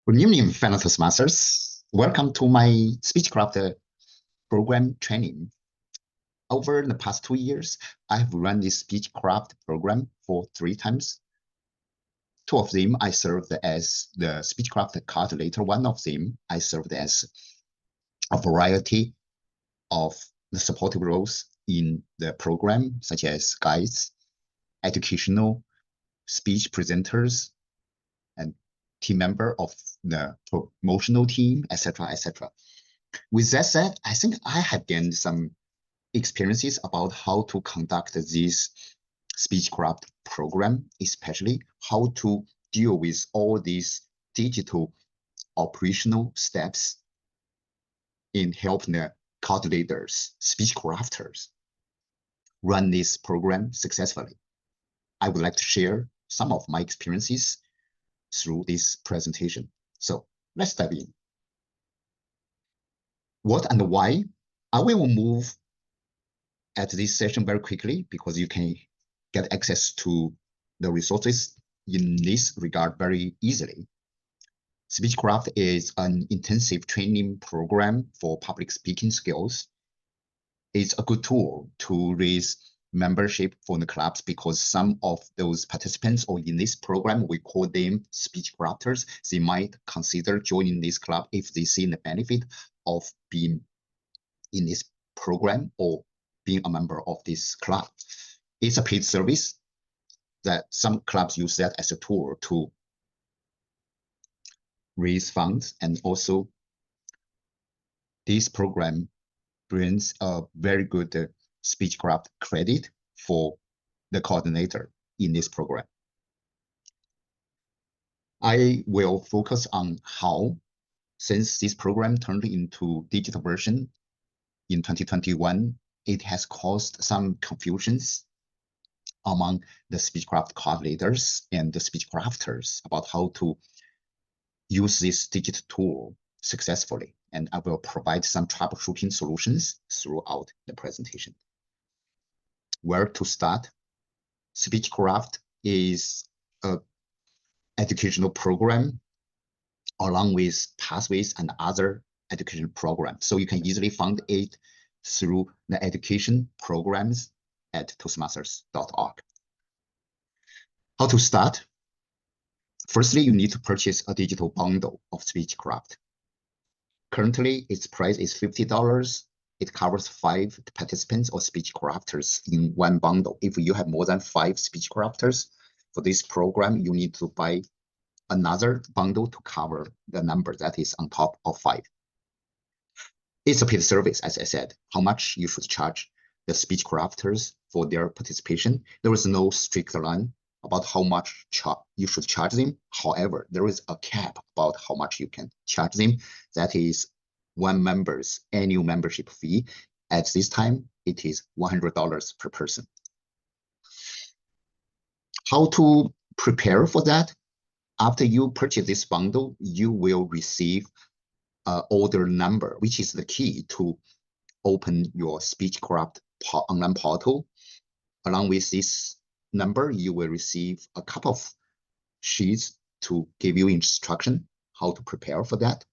Good evening, fellow Toastmasters. Welcome to my Speechcraft program training. Over the past 2 years, I have run this Speechcraft program for 3 times. 2 of them I served as the Speechcraft coordinator. One of them I served as a variety of the supportive roles in the program, such as guides, educational speech presenters, and team member of the promotional team, etc., etc. With that said, I think I have gained some experiences about how to conduct this Speechcraft program, especially how to deal with all these digital operational steps in helping the coordinators, Speechcrafters, run this program successfully. I would like to share some of my experiences through this presentation. So let's dive in. What and why? I will move at this session very quickly because you can get access to the resources in this regard very easily. Speechcraft is an intensive training program for public speaking skills. It's a good tool to raise membership for the clubs because some of those participants or in this program, we call them Speechcrafters, they might consider joining this club if they see the benefit of being in this program or being a member of this club. It's a paid service that some clubs use that as a tool to raise funds, and also this program brings a very good Speechcraft credit for the coordinator in this program. I will focus on how, since this program turned into digital version in 2021, it has caused some confusions among the Speechcraft coordinators and the Speechcrafters about how to use this digital tool successfully. And I will provide some troubleshooting solutions throughout the presentation. Where to start? Speechcraft is an educational program along with pathways and other education programs. So you can easily find it through the education programs at toastmasters.org. How to start? Firstly, you need to purchase a digital bundle of Speechcraft. Currently, its price is $50. It covers 5 participants or Speechcrafters in one bundle. If you have more than 5 Speechcrafters for this program, you need to buy another bundle to cover the number that is on top of 5. It's a paid service, as I said. How much you should charge the Speechcrafters for their participation? There is no strict line about how much you should charge them. However, there is a cap about how much you can charge them. That is one member's annual membership fee. At this time, it is $100 per person. How to prepare for that? After you purchase this bundle, you will receive an order number, which is the key to open your Speechcraft online portal. Along with this number, you will receive a couple of sheets to give you instruction how to prepare for that,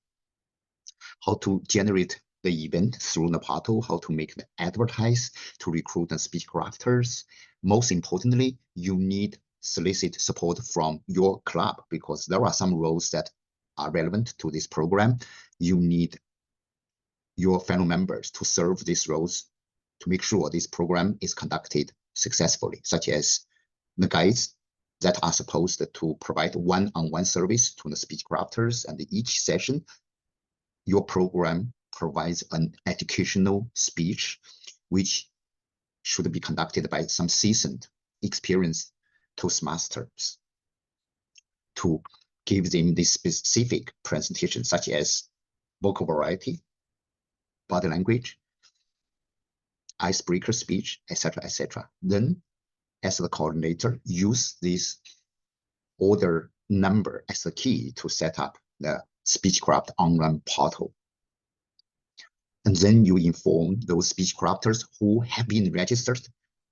how to generate the event through the portal, how to make the advertise to recruit the Speechcrafters. Most importantly, you need solicit support from your club because there are some roles that are relevant to this program. You need your fellow members to serve these roles to make sure this program is conducted successfully, such as the guides that are supposed to provide one-on-one service to the Speechcrafters, and each session, your program provides an educational speech, which should be conducted by some seasoned, experienced Toastmasters to give them this specific presentation, such as vocal variety, body language, icebreaker speech, etc., etc. Then, as the coordinator, use this order number as the key to set up the Speechcraft online portal. And then you inform those Speechcrafters who have been registered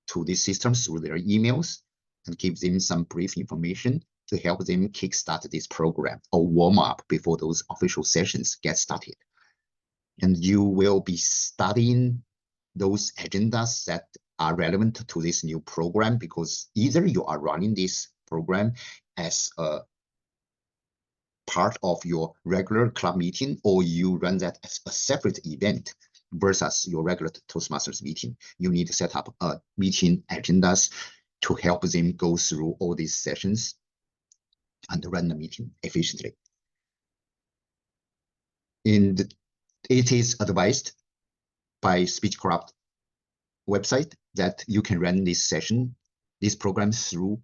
to this system through their emails and give them some brief information to help them kickstart this program or warm up before those official sessions get started. And you will be studying those agendas that are relevant to this new program, because either you are running this program as a part of your regular club meeting, or you run that as a separate event versus your regular Toastmasters meeting. You need to set up meeting agendas to help them go through all these sessions and run the meeting efficiently. And it is advised by Speechcraft website that you can run this program through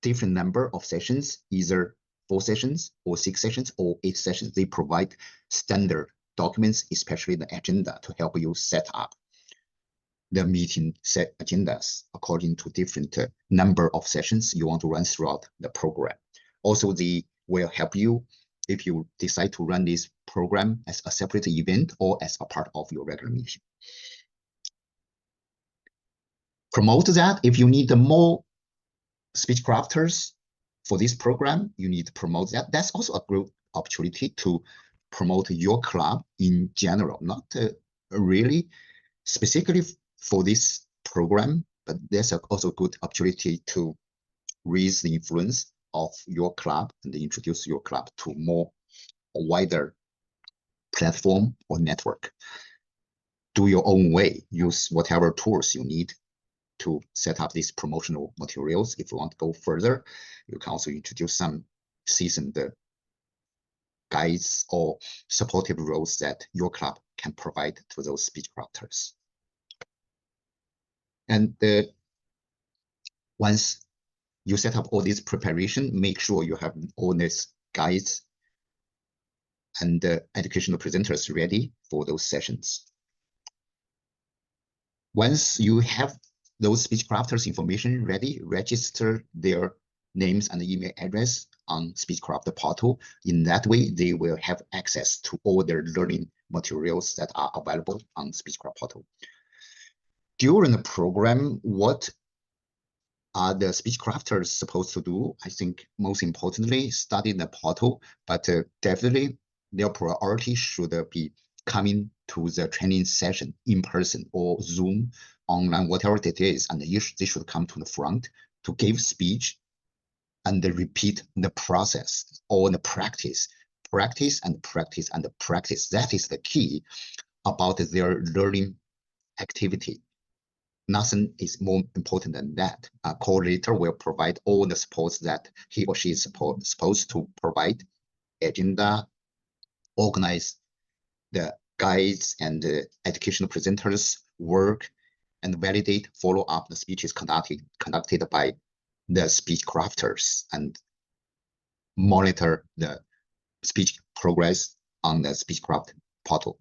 different number of sessions, either 4 sessions or 6 sessions or 8 sessions. They provide standard documents, especially the agenda, to help you set up the meeting set agendas according to different number of sessions you want to run throughout the program. Also, they will help you if you decide to run this program as a separate event or as a part of your regular meeting. Promote that. If you need more speech crafters for this program, you need to promote that. That's also a great opportunity to promote your club in general, not really specifically for this program, but there's also a good opportunity to raise the influence of your club and introduce your club to a wider platform or network. Do your own way. Use whatever tools you need to set up these promotional materials. If you want to go further, you can also introduce some seasoned guides or supportive roles that your club can provide to those speech crafters. And once you set up all this preparation, make sure you have all these guides and educational presenters ready for those sessions. Once you have those speech crafters information ready, register their names and email address on Speechcraft portal. In that way, they will have access to all their learning materials that are available on Speechcraft portal. During the program, what are the speech crafters supposed to do? I think most importantly, study the portal, but definitely their priority should be coming to the training session in person or Zoom, online, whatever it is, and they should come to the front to give speech and repeat the process or the practice and practice and practice. That is the key about their learning activity. Nothing is more important than that. A coordinator will provide all the supports that he or she is supposed to provide: agenda, organize the guides and the educational presenters' work, and validate, follow up the speeches conducted by the speech crafters, and monitor the speech progress on the Speechcraft portal.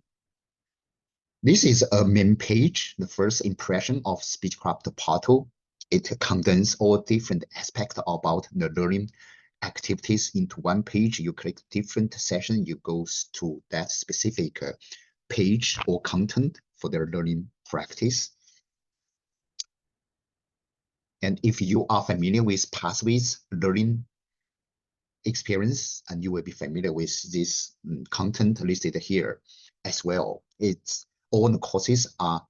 This is a main page, the first impression of Speechcraft portal. It condenses all different aspects about the learning activities into one page. You click different session, you go to that specific page or content for their learning practice. And if you are familiar with Pathways learning experience, and you will be familiar with this content listed here as well. All the courses are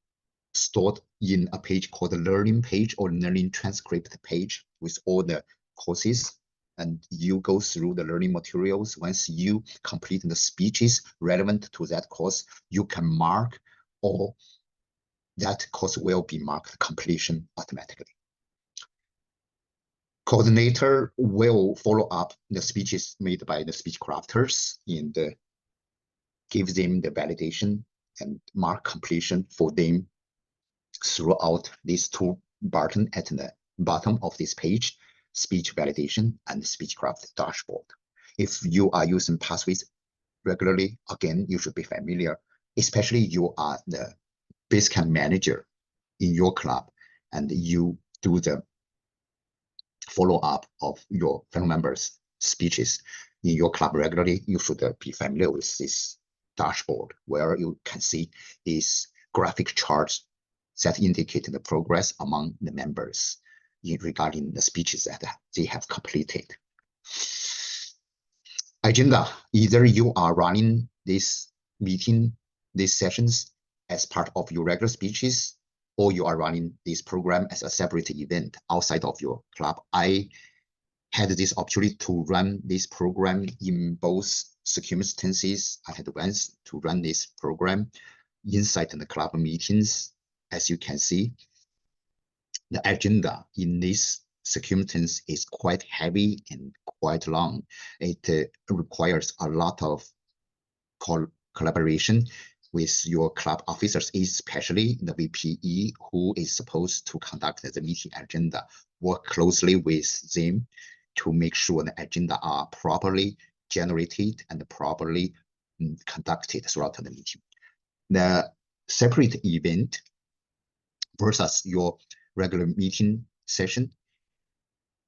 stored in a page called the learning page or learning transcript page with all the courses, and you go through the learning materials. Once you complete the speeches relevant to that course, you can mark, or that course will be marked completion automatically. Coordinator will follow up the speeches made by the speech crafters and give them the validation and mark completion for them throughout these 2 buttons at the bottom of this page: speech validation and Speechcraft dashboard. If you are using Pathways regularly, again, you should be familiar, especially you are the Basecamp manager in your club and you do the follow-up of your fellow members' speeches in your club regularly. You should be familiar with this dashboard, where you can see these graphic charts that indicate the progress among the members. regarding the speeches that they have completed. Agenda, either you are running this meeting, these sessions as part of your regular speeches, or you are running this program as a separate event outside of your club. I had this opportunity to run this program in both circumstances. I had once to run this program inside the club meetings. As you can see, the agenda in this circumstance is quite heavy and quite long. It requires a lot of collaboration with your club officers, especially the VPE, who is supposed to conduct the meeting agenda. Work closely with them to make sure the agenda are properly generated and properly conducted throughout the meeting. The separate event versus your regular meeting session,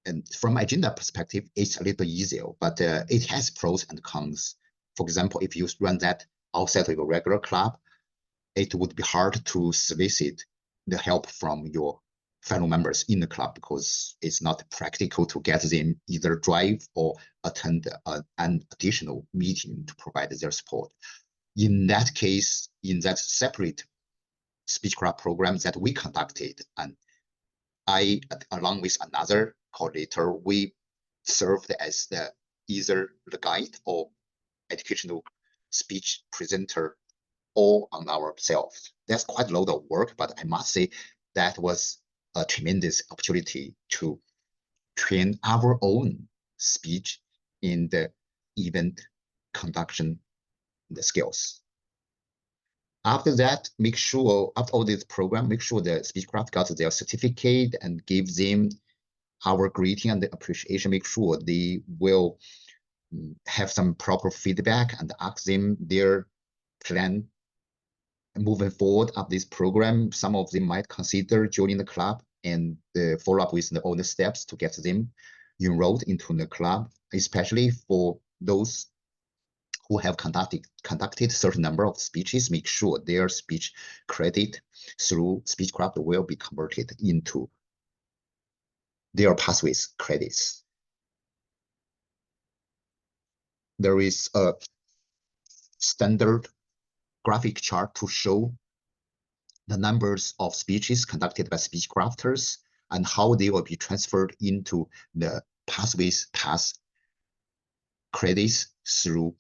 and from agenda perspective, it's a little easier, but it has pros and cons. For example, if you run that outside of your regular club, it would be hard to solicit the help from your fellow members in the club because it's not practical to get them either drive or attend an additional meeting to provide their support. In that case, in that separate Speechcraft program that we conducted, and I, along with another coordinator, we served as either the guide or educational speech presenter all on ourselves. That's quite a lot of work, but I must say that was a tremendous opportunity to train our own speech in the event conduction the skills. After that, make sure, after all this program, make sure the Speechcraft got their certificate and give them our greeting and the appreciation. Make sure they will have some proper feedback and ask them their plan moving forward of this program. Some of them might consider joining the club and follow up with all the steps to get them enrolled into the club, especially for those who have conducted certain number of speeches. Make sure their speech credit through Speechcraft will be converted into their pathways credits. There is a standard graphic chart to show the numbers of speeches conducted by Speechcrafters and how they will be transferred into the pathways path credits through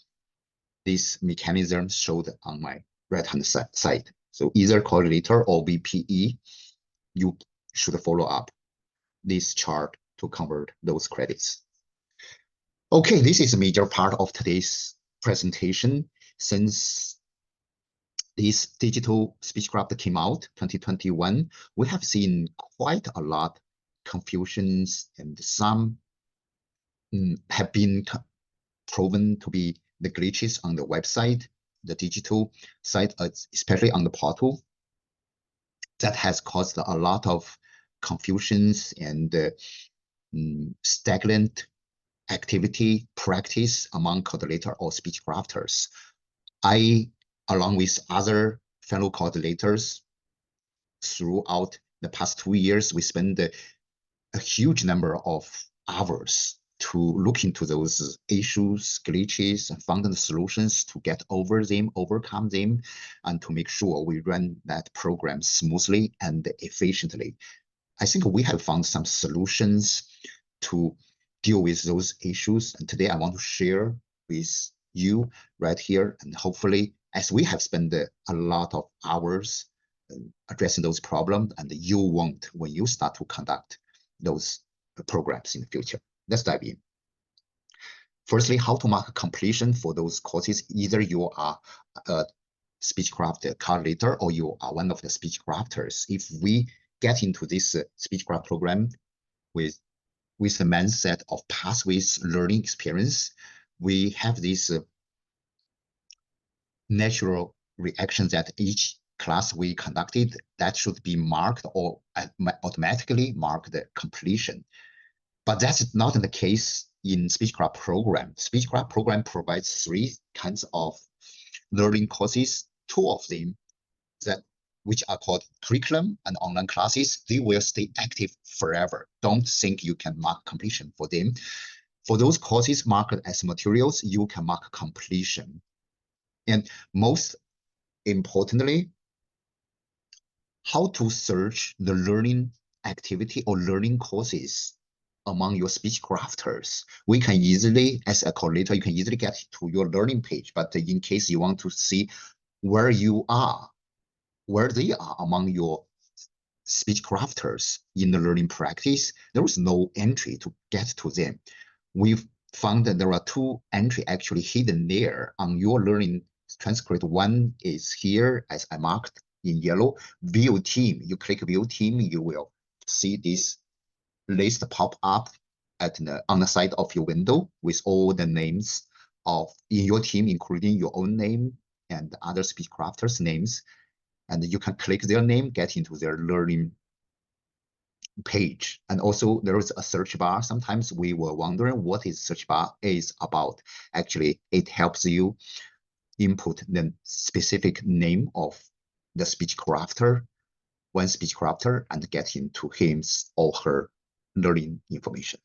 this mechanism showed on my right-hand side. So either coordinator or VPE, you should follow up this chart to convert those credits. Okay, this is a major part of today's presentation. Since this digital Speechcraft came out 2021, we have seen quite a lot confusions, and some have been proven to be the glitches on the website, the digital site, especially on the portal. That has caused a lot of confusions and stagnant activity practice among coordinator or Speechcrafters. I, along with other fellow coordinators, throughout the past 2 years, we spent a huge number of hours to look into those issues, glitches, and find the solutions to get over them, overcome them, and to make sure we run that program smoothly and efficiently. I think we have found some solutions to deal with those issues, and today I want to share with you right here, and hopefully, as we have spent a lot of hours addressing those problems, and you won't when you start to conduct those programs in the future. Let's dive in. Firstly, how to mark completion for those courses. Either you are a Speechcraft coordinator or you are one of the Speechcrafters. If we get into this Speechcraft program with the mindset of pathways learning experience, we have this natural reaction that each class we conducted, that should be marked or automatically mark the completion. But that's not the case in Speechcraft program. Speechcraft program provides 3 kinds of learning courses. 2 of them that which are called curriculum and online classes, they will stay active forever. Don't think you can mark completion for them. For those courses marked as materials, you can mark completion. And most importantly, how to search the learning activity or learning courses among your speech crafters. We can easily, as a coordinator, you can easily get to your learning page. But in case you want to see where you are, where they are among your speech crafters in the learning practice, there is no entry to get to them. We've found that there are two entries actually hidden there on your learning transcript. One is here, as I marked in yellow, view team. You click view team, you will see this list pop up on the side of your window with all the names in your team, including your own name and other speech crafters' names. And you can click their name, get into their learning page. And also there is a search bar. Sometimes we were wondering what is search bar is about. Actually, it helps you input the specific name of the speech crafter, one speech crafter, and get into his or her learning information.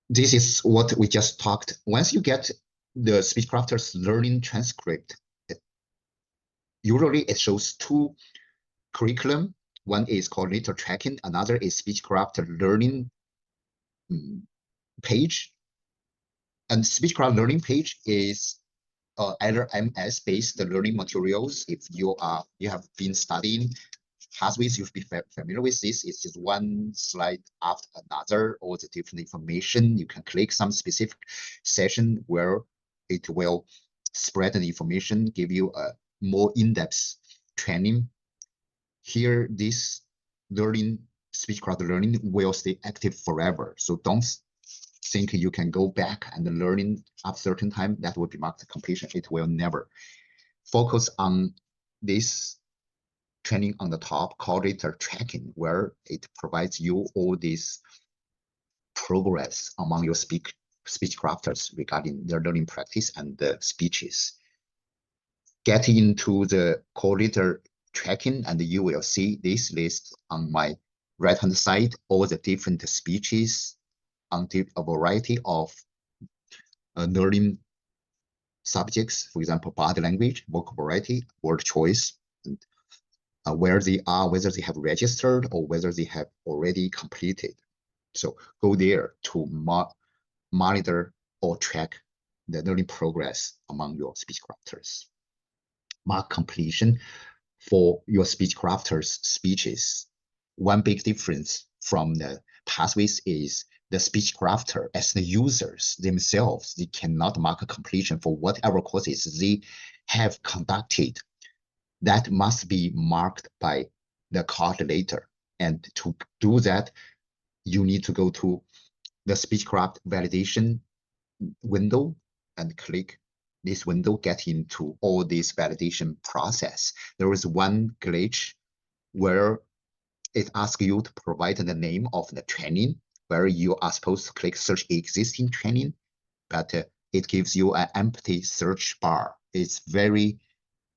This is what we just talked. Once you get the speech crafter's learning transcript, usually it shows two curriculum. One is coordinator tracking, another is Speechcraft learning page. And Speechcraft learning page is LMS-based learning materials. If you have been studying pathways, you'll be familiar with this. It's just one slide after another, all the different information. You can click some specific session where it will spread the information, give you a more in-depth training. Here, this Speechcraft learning will stay active forever. So don't think you can go back and learning at a certain time that will be marked completion. It will never. Focus on this training on the top, coordinator tracking, where it provides you all this progress among your speech crafters regarding their learning practice and the speeches. Get into the coordinator tracking, and you will see this list on my right-hand side, all the different speeches on a variety of learning subjects, for example, body language, vocal variety, word choice, and where they are, whether they have registered or whether they have already completed. So go there to monitor or track the learning progress among your speech crafters. Mark completion for your speech crafters' speeches. One big difference from the pathways is the speech crafter as the users themselves, they cannot mark a completion for whatever courses they have conducted. That must be marked by the coordinator. And to do that, you need to go to the Speechcraft validation window and click this window, get into all this validation process. There is one glitch where it asks you to provide the name of the training, where you are supposed to click search existing training, but it gives you an empty search bar. It's very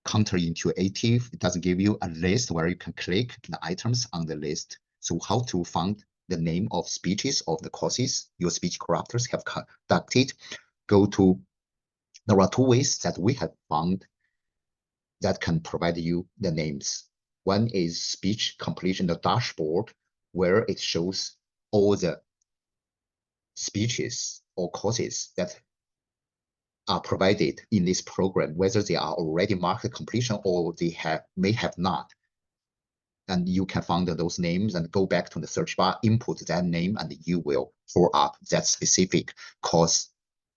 counterintuitive. It doesn't give you a list where you can click the items on the list. So how to find the name of speeches of the courses your speech crafters have conducted? There are two ways that we have found that can provide you the names. One is speech completion, the dashboard, where it shows all the speeches or courses that are provided in this program, whether they are already marked completion or they may have not. And you can find those names and go back to the search bar, input that name, and you will pull up that specific course,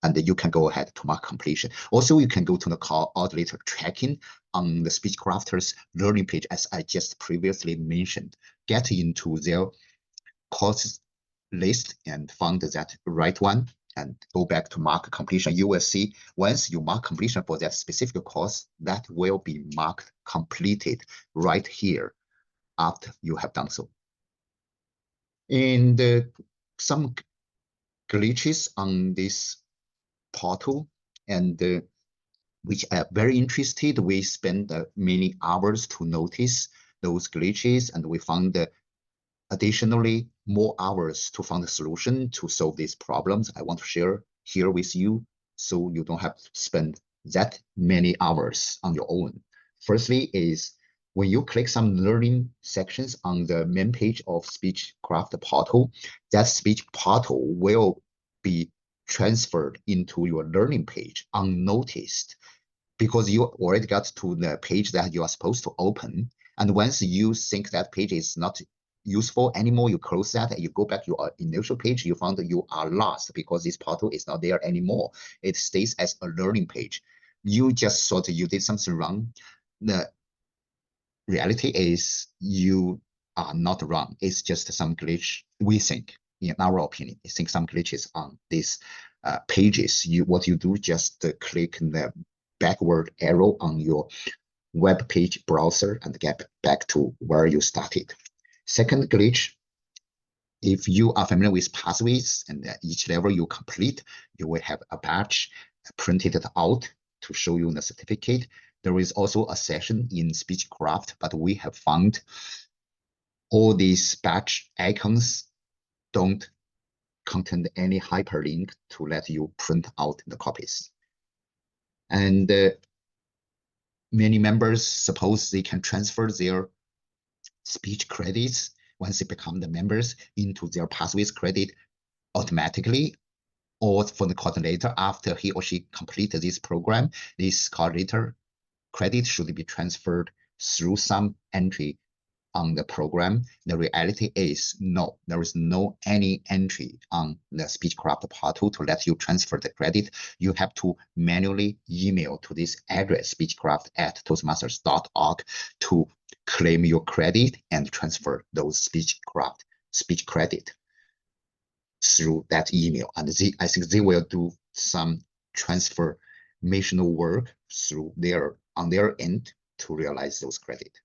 and you can go ahead to mark completion. Also, you can go to the coordinator tracking on the speech crafters learning page, as I just previously mentioned. Get into their courses list and find that right one and go back to mark completion. You will see once you mark completion for that specific course, that will be marked completed right here after you have done so. And some glitches on this portal, and which are very interested. We spend many hours to notice those glitches, and we found additionally more hours to find a solution to solve these problems. I want to share here with you so you don't have to spend that many hours on your own. Firstly is when you click some learning sections on the main page of Speechcraft portal, that speech portal will be transferred into your learning page unnoticed because you already got to the page that you are supposed to open. And once you think that page is not useful anymore, you close that and you go back to your initial page, you found that you are lost because this portal is not there anymore. It stays as a learning page. You just thought you did something wrong. The reality is you are not wrong. It's just some glitch, we think, in our opinion. I think some glitches on these pages. What you do, just click the backward arrow on your web page browser and get back to where you started. Second glitch, if you are familiar with pathways and each level you complete, you will have a badge printed out to show you the certificate. There is also a session in Speechcraft, but we have found all these badge icons don't contain any hyperlink to let you print out the copies. And many members suppose they can transfer their speech credits once they become the members into their pathways credit automatically, or for the coordinator after he or she completed this program, this coordinator credit should be transferred through some entry on the program. The reality is no, there is no any entry on the Speechcraft portal to let you transfer the credit. You have to manually email to this address, speechcraft@toastmasters.org, to claim your credit and transfer those Speechcraft speech credit through that email. And I think they will do some transformational work through on their end to realize those credit.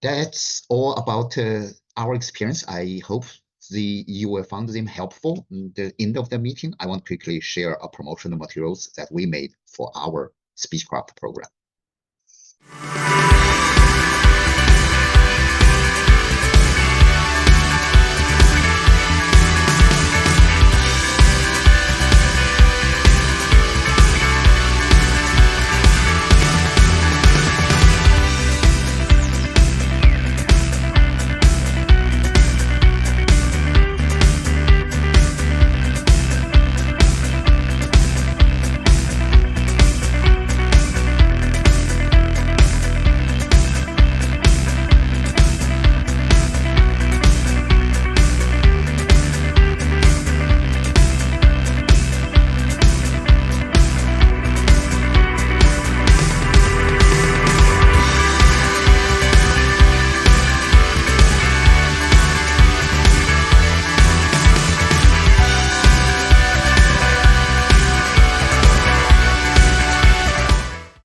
That's all about our experience. I hope you will find them helpful. At the end of the meeting, I want to quickly share a promotional materials that we made for our Speechcraft program.